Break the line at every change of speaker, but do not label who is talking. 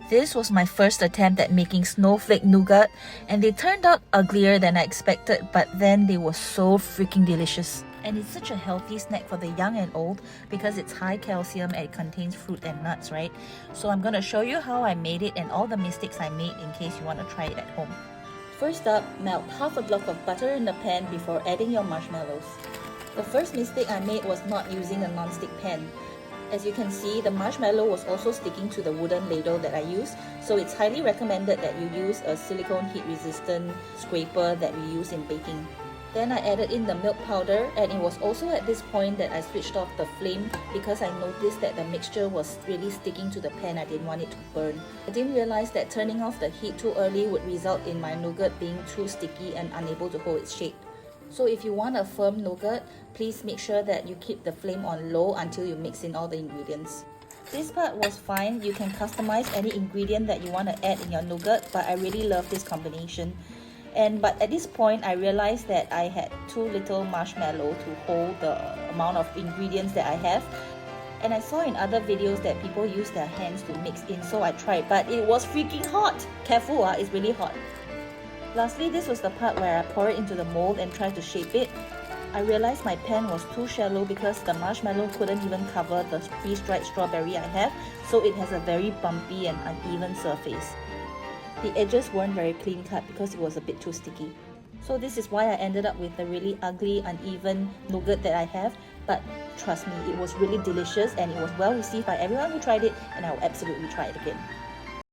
This was my first attempt at making snowflake nougat, and they turned out uglier than I expected, but then they were so freaking delicious. And it's such a healthy snack for the young and old because it's high calcium and it contains fruit and nuts, right? So I'm going to show you how I made it and all the mistakes I made in case you want to try it at home. First up, melt half a block of butter in the pan before adding your marshmallows. The first mistake I made was not using a non-stick pan. As you can see, the marshmallow was also sticking to the wooden ladle that I used, so it's highly recommended that you use a silicone heat-resistant scraper that we use in baking. Then I added in the milk powder, and it was also at this point that I switched off the flame because I noticed that the mixture was really sticking to the pan. I didn't want it to burn. I didn't realize that turning off the heat too early would result in my nougat being too sticky and unable to hold its shape. So if you want a firm nougat, please make sure that you keep the flame on low until you mix in all the ingredients. This part was fine. You can customize any ingredient that you want to add in your nougat, but I really love this combination. But at this point, I realized that I had too little marshmallow to hold the amount of ingredients that I have. And I saw in other videos that people use their hands to mix in, so I tried, but it was freaking hot! Careful, it's really hot. Lastly, this was the part where I pour it into the mold and try to shape it. I realized my pan was too shallow because the marshmallow couldn't even cover the freeze-dried strawberry I have, so it has a very bumpy and uneven surface. The edges weren't very clean cut because it was a bit too sticky. So this is why I ended up with the really ugly, uneven nougat that I have, but trust me, it was really delicious and it was well received by everyone who tried it, and I will absolutely try it again.